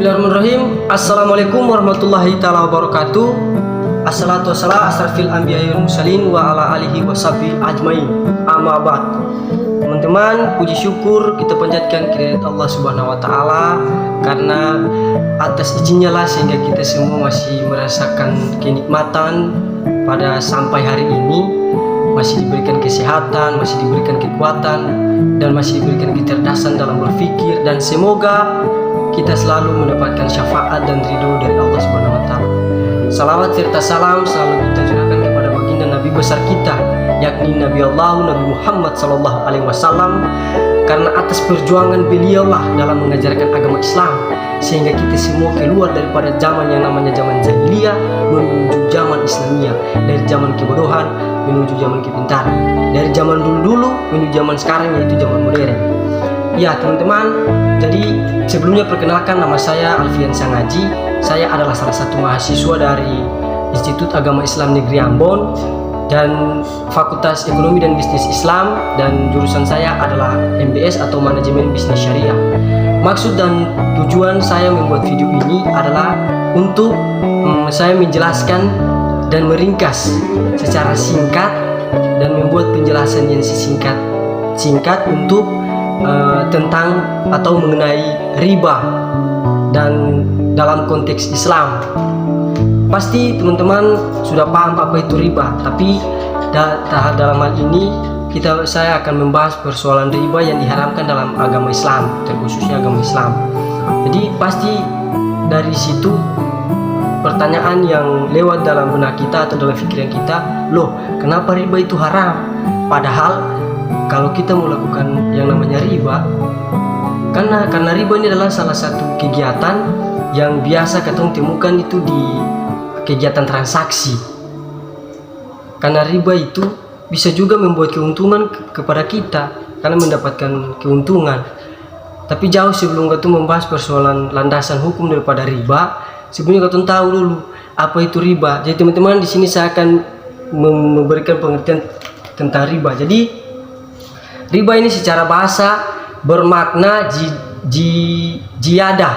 Bismillahirrahmanirrahim. Assalamualaikum warahmatullahi ta'ala wabarakatuh. Assalatu wassalam asrafil anbiya'i wal mursalin wa ala alihi washabihi ajmain. Amma ba'd. Teman-teman, puji syukur kita panjatkan kehadirat Allah Subhanahu wa taala karena atas izinnya lah sehingga kita semua masih merasakan kenikmatan pada sampai hari ini, masih diberikan kesehatan, masih diberikan kekuatan, dan masih diberikan kecerdasan dalam berpikir, dan semoga kita selalu mendapatkan syafaat dan ridho dari Allah Subhanahu wa taala. Salawat serta salam selalu kita curahkan kepada baginda Nabi besar kita, yakni Nabi Allah Nabi Muhammad sallallahu alaihi wasallam, karena atas perjuangan beliaulah dalam mengajarkan agama Islam sehingga kita semua keluar daripada zaman yang namanya zaman jahiliyah menuju zaman Islamiyah, dari zaman kebodohan menuju zaman kepintaran, dari zaman dulu-dulu menuju zaman sekarang yaitu zaman modern. Ya teman-teman, jadi sebelumnya perkenalkan, nama saya Alfian Sangaji. Saya adalah salah satu mahasiswa dari Institut Agama Islam Negeri Ambon dan Fakultas Ekonomi dan Bisnis Islam, dan jurusan saya adalah MBS atau Manajemen Bisnis Syariah. Maksud dan tujuan saya membuat video ini adalah untuk saya menjelaskan dan meringkas secara singkat dan membuat penjelasan yang singkat untuk tentang atau mengenai riba dan dalam konteks Islam. Pasti teman-teman sudah paham apa itu riba, tapi dalam hal ini saya akan membahas persoalan riba yang diharamkan dalam agama Islam, terkhususnya agama Islam. Jadi pasti dari situ pertanyaan yang lewat dalam benak kita atau dalam pikiran kita, loh kenapa riba itu haram? Padahal kalau kita melakukan yang namanya riba, karena riba ini adalah salah satu kegiatan yang biasa kita temukan itu di kegiatan transaksi. Karena riba itu bisa juga membuat keuntungan kepada kita karena mendapatkan keuntungan. Tapi jauh sebelum kita membahas persoalan landasan hukum daripada riba, sebelumnya kita tahu dulu apa itu riba. Jadi teman-teman, di sini saya akan memberikan pengertian tentang riba. Jadi riba ini secara bahasa bermakna ziyadah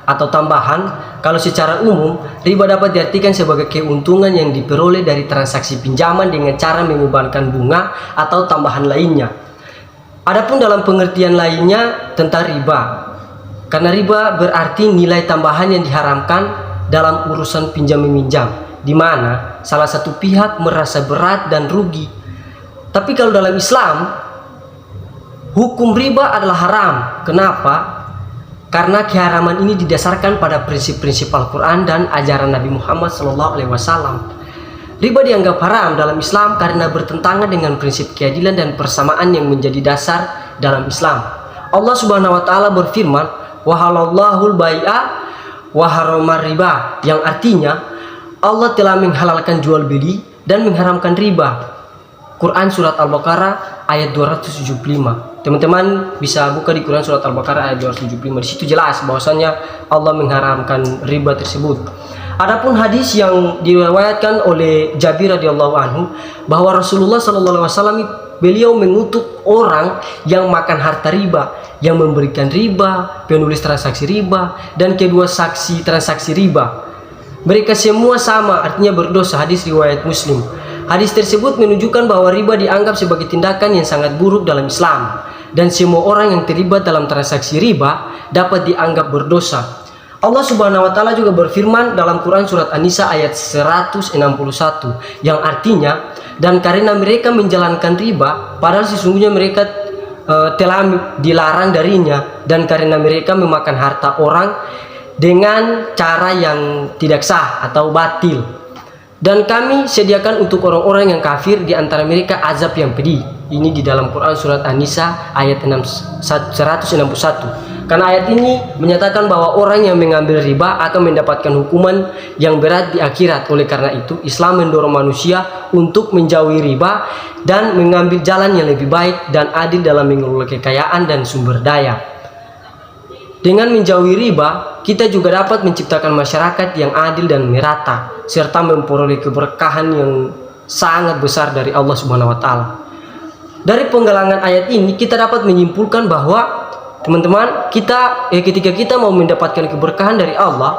atau tambahan. Kalau secara umum, riba dapat diartikan sebagai keuntungan yang diperoleh dari transaksi pinjaman dengan cara membebankan bunga atau tambahan lainnya. Adapun dalam pengertian lainnya tentang riba, karena riba berarti nilai tambahan yang diharamkan dalam urusan pinjam meminjam, di mana salah satu pihak merasa berat dan rugi. Tapi kalau dalam Islam, hukum riba adalah haram. Kenapa? Karena keharaman ini didasarkan pada prinsip-prinsip Al-Quran dan ajaran Nabi Muhammad SAW. Riba dianggap haram dalam Islam karena bertentangan dengan prinsip keadilan dan persamaan yang menjadi dasar dalam Islam. Allah Subhanahu wa taala berfirman, "Wa halallahul bai'a wa haramar riba," yang artinya Allah telah menghalalkan jual beli dan mengharamkan riba. Quran surat Al-Baqarah ayat 275. Teman-teman bisa buka di Quran surat Al-Baqarah ayat 275. Di situ jelas bahwasanya Allah mengharamkan riba tersebut. Adapun hadis yang diriwayatkan oleh Jabir radhiyallahu anhu bahwa Rasulullah sallallahu alaihi wasallam beliau mengutuk orang yang makan harta riba, yang memberikan riba, penulis transaksi riba, dan kedua saksi transaksi riba. Mereka semua sama, artinya berdosa. Hadis riwayat Muslim. Hadis tersebut menunjukkan bahwa riba dianggap sebagai tindakan yang sangat buruk dalam Islam, dan semua orang yang terlibat dalam transaksi riba dapat dianggap berdosa. Allah Subhanahu wa taala juga berfirman dalam Quran surat An-Nisa ayat 161 yang artinya, dan karena mereka menjalankan riba padahal sesungguhnya mereka telah dilarang darinya, dan karena mereka memakan harta orang dengan cara yang tidak sah atau batil. Dan kami sediakan untuk orang-orang yang kafir di antara mereka azab yang pedih. Ini di dalam Quran surat An-Nisa ayat 161. Karena ayat ini menyatakan bahwa orang yang mengambil riba akan mendapatkan hukuman yang berat di akhirat. Oleh karena itu, Islam mendorong manusia untuk menjauhi riba dan mengambil jalan yang lebih baik dan adil dalam mengelola kekayaan dan sumber daya. Dengan menjauhi riba, kita juga dapat menciptakan masyarakat yang adil dan merata, serta memperoleh keberkahan yang sangat besar dari Allah Subhanahu wa taala. Dari penggalangan ayat ini kita dapat menyimpulkan bahwa Teman-teman, ketika kita mau mendapatkan keberkahan dari Allah,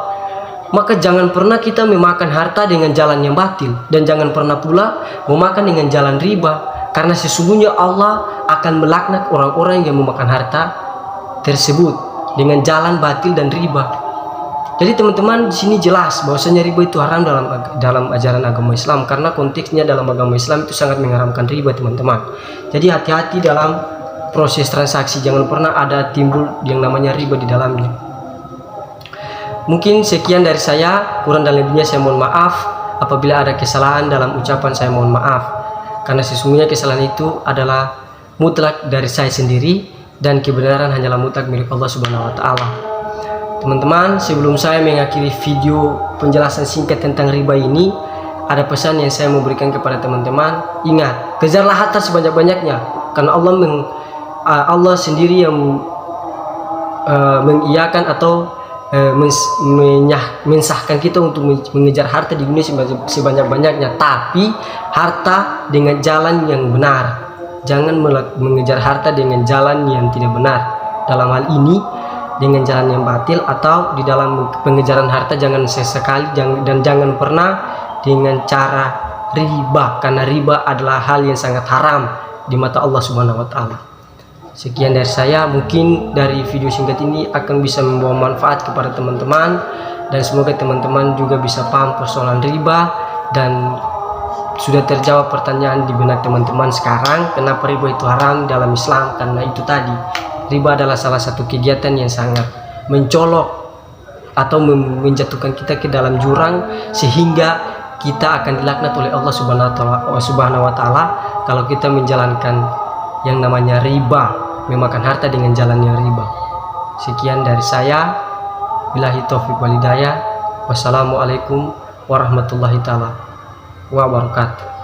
maka jangan pernah kita memakan harta dengan jalan yang batil, dan jangan pernah pula memakan dengan jalan riba, karena sesungguhnya Allah akan melaknat orang-orang yang memakan harta tersebut dengan jalan batil dan riba. Jadi teman-teman, di sini jelas bahwasanya riba itu haram dalam ajaran agama Islam, karena konteksnya dalam agama Islam itu sangat mengharamkan riba, teman-teman. Jadi hati-hati dalam proses transaksi, jangan pernah ada timbul yang namanya riba di dalamnya. Mungkin sekian dari saya, kurang dan lebihnya saya mohon maaf. Apabila ada kesalahan dalam ucapan, saya mohon maaf, karena sesungguhnya kesalahan itu adalah mutlak dari saya sendiri, dan kebenaran hanyalah mutlak milik Allah Subhanahu wa Ta'ala. Teman-teman, sebelum saya mengakhiri video penjelasan singkat tentang riba ini, ada pesan yang saya mau berikan kepada teman-teman. Ingat, kejarlah harta sebanyak-banyaknya, karena Allah sendiri yang mengiyakan atau mensahkan kita untuk mengejar harta di dunia sebanyak-banyaknya. Tapi harta dengan jalan yang benar, jangan mengejar harta dengan jalan yang tidak benar. Dalam hal ini dengan jalan yang batil, atau di dalam pengejaran harta jangan sesekali dan jangan pernah dengan cara riba, karena riba adalah hal yang sangat haram di mata Allah Subhanahu wa Ta'ala. Sekian dari saya, mungkin dari video singkat ini akan bisa membawa manfaat kepada teman-teman, dan semoga teman-teman juga bisa paham persoalan riba, dan sudah terjawab pertanyaan di benak teman-teman sekarang, kenapa riba itu haram dalam Islam. Karena itu tadi, riba adalah salah satu kegiatan yang sangat mencolok atau menjatuhkan kita ke dalam jurang, sehingga kita akan dilaknat oleh Allah Subhanahu wa Ta'ala kalau kita menjalankan yang namanya riba, memakan harta dengan jalan yang riba. Sekian dari saya, billahi taufiq wal hidayah. Wassalamualaikum warahmatullahi taala wabarakatuh.